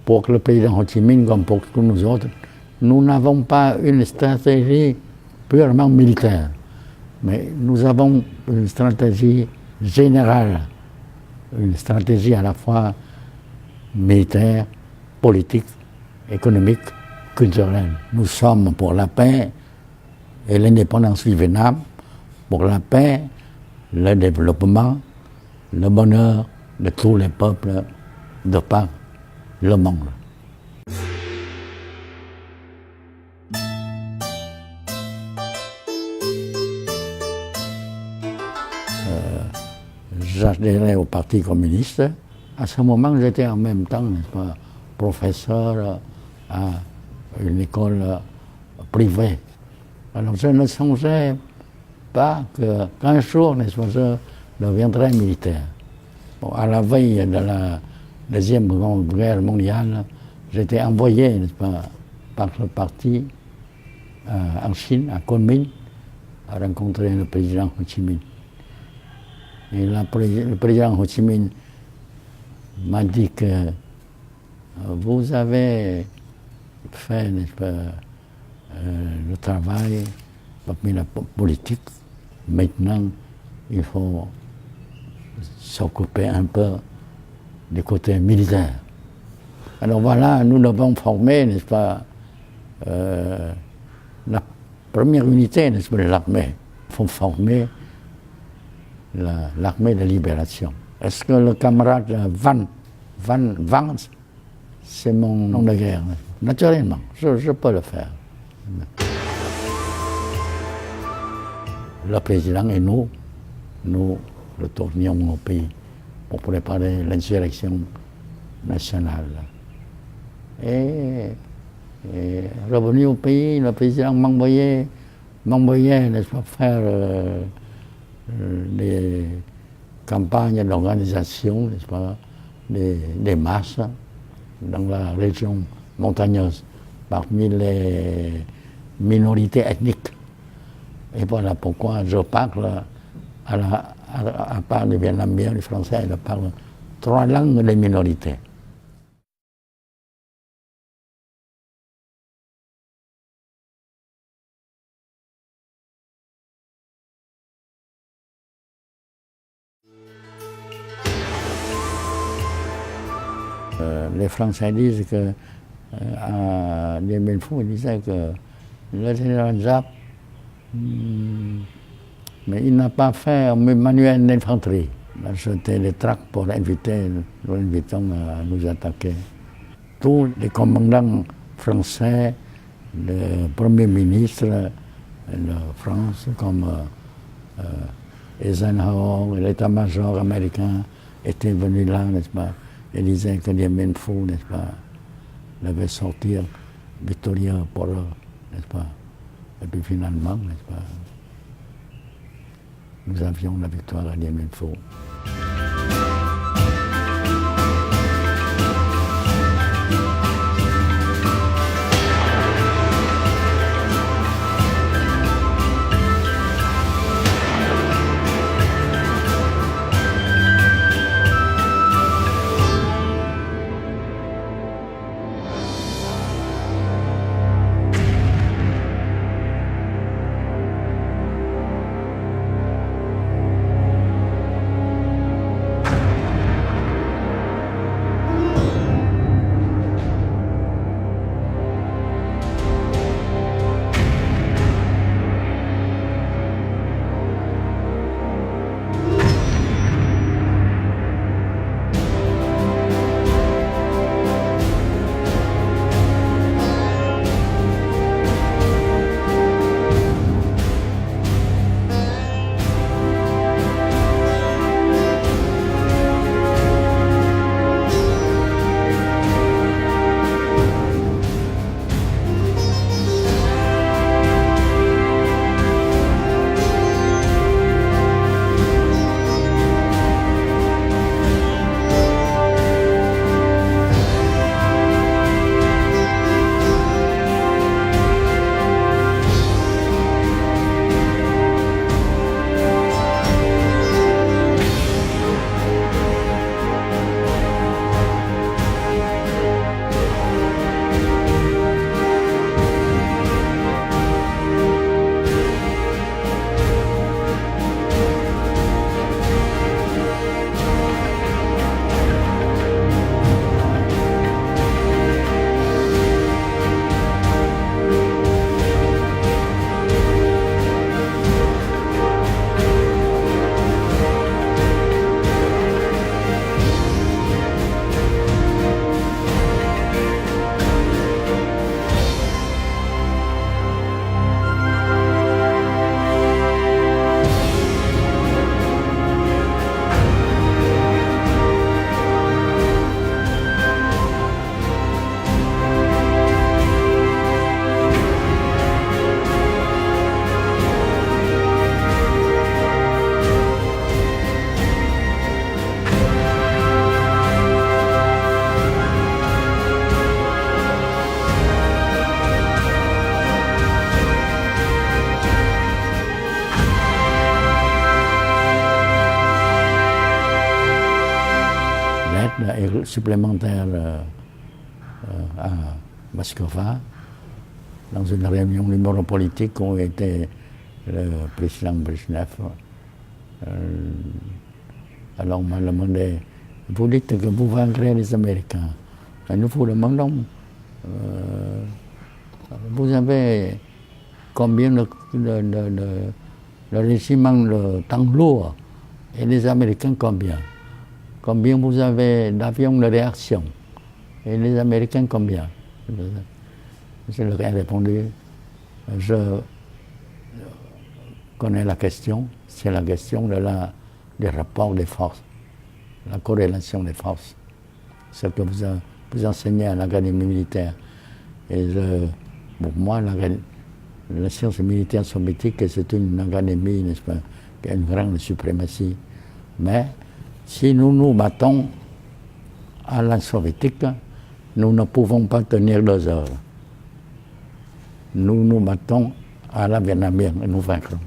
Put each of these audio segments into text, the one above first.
pour le président Ho Chi Minh comme pour tous nous autres, nous n'avons pas une stratégie purement militaire, mais nous avons une stratégie générale, une stratégie à la fois militaire, politique, économique, culturelle. Nous sommes pour la paix et l'indépendance du Vietnam, pour la paix, le développement, le bonheur de tous les peuples de par le monde. J'adhérais au Parti communiste. À ce moment, j'étais en même temps, n'est-ce pas, professeur à une école privée. Alors je ne songeais pas qu'un jour, n'est-ce pas, je deviendrais militaire. Bon, à la veille de la Deuxième Guerre mondiale, j'étais envoyé, n'est-ce pas, par ce parti en Chine, à Kunming, à rencontrer le président Ho Chi Minh. Et le président Ho Chi Minh m'a dit que vous avez fait, n'est-ce pas, le travail parmi la politique. Maintenant, il faut s'occuper un peu du côté militaire. Alors voilà, nous devons former, n'est-ce pas, la première unité, n'est-ce pas, de l'armée. Il faut former l'armée de libération. Est-ce que le camarade Van, c'est mon nom de guerre? Naturellement, je peux le faire. Le président et nous retournions au pays pour préparer l'insurrection nationale. Et revenu au pays, le président m'envoyait, n'est-ce pas, faire des campagnes d'organisation, n'est-ce pas, des masses dans la région montagneuse, parmi les minorités ethniques. Et voilà pourquoi je parle, à part le vietnamien, le français, je parle 3 langues des minorités. Les Français disent que, à Dien Bien Phu, ils disaient que le général Giap, mais il n'a pas fait un manuel d'infanterie. Il a jeté des tracts pour l'inviter, nous l'invitons à nous attaquer. Tous les commandants français, le Premier ministre de France, comme Eisenhower, l'état-major américain, étaient venus là, n'est-ce pas? Et disaient que Dien Bien Phu, n'est-ce pas, devait sortir victorieux pour eux, n'est-ce pas? Et puis finalement, n'est-ce pas, nous avions la victoire à Dien Bien Phu. supplémentaire à Moscova, dans une réunion du bureau politique où était le président Brezhnev. Alors on m'a demandé, vous dites que vous vaincrez les Américains. Et nous vous demandons, vous avez combien de régiments de tanks lourds et les Américains combien? Combien vous avez d'avions de réaction et les Américains combien? Je leur ai répondu, je connais la question, c'est la question des rapports des forces, la corrélation des forces, ce que vous enseignez à l'académie militaire. Et pour moi, la science militaire soviétique, c'est une académie, n'est-ce pas, qui a une grande suprématie. Mais si nous nous battons à la soviétique, nous ne pouvons pas tenir 2 heures. Nous nous battons à la vietnamienne et nous vaincrons.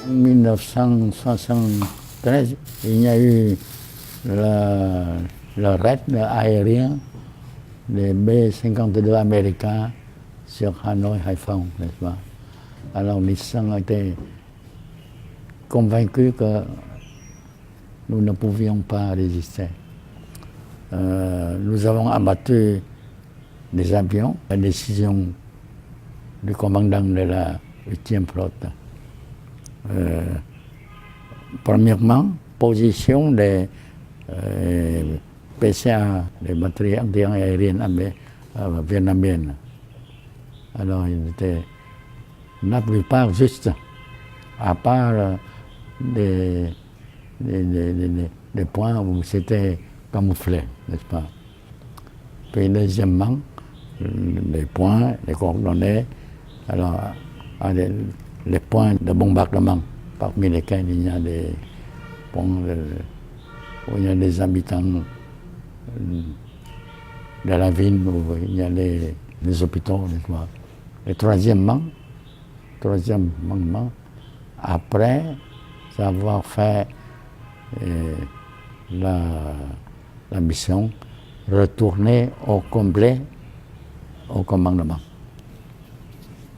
En 1973, il y a eu le raid aérien des B-52 américains sur Hanoï-Haiphong, n'est-ce pas? Alors Nissan était convaincu que nous ne pouvions pas résister. Nous avons abattu des avions, la décision du commandant de la 8e flotte. Premièrement, position des PCA, des batteries anti-aériennes vietnamiennes. Alors, il était la plupart juste, à part des points où c'était camouflé, n'est-ce pas? Puis deuxièmement, les points, les coordonnées, alors les points de bombardement, parmi lesquels il y a des points où il y a des habitants de la ville, où il y a les hôpitaux, n'est-ce pas? Et troisièmement, après avoir fait la mission, retourner au complet au commandement.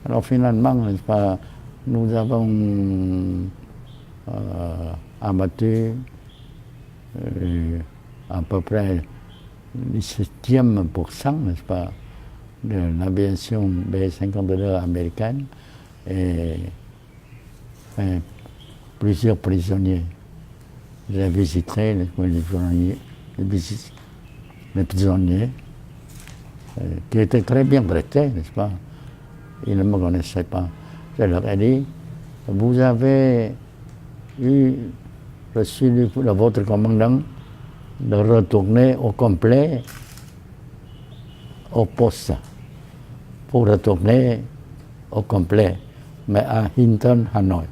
Alors finalement, n'est-ce pas, nous avons abattu à peu près 17%, n'est-ce pas, de l'aviation B-52 américaine et plusieurs prisonniers. J'ai visité les prisonniers qui étaient très bien traités, n'est-ce pas? Ils ne me connaissaient pas. Je leur ai dit, vous avez reçu de votre commandant de retourner au complet au poste, pour retourner au complet, mais à Hinton, Hanoï.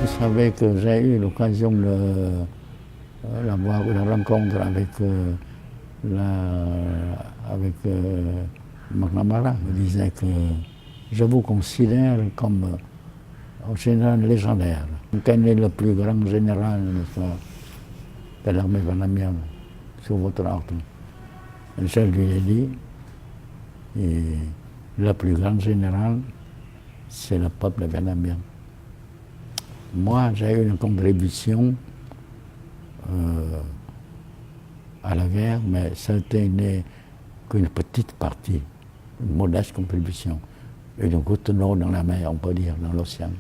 Vous savez que j'ai eu l'occasion de l'avoir une rencontre avec, McNamara. Il disait que je vous considère comme un général légendaire. Quel est le plus grand général de l'armée vietnamienne sur votre ordre? Et je lui ai dit, et le plus grand général, c'est le peuple vietnamien. Moi, j'ai eu une contribution à la guerre, mais c'était qu'une petite partie, une modeste contribution. Une goutte d'eau dans la mer, on peut dire, dans l'océan.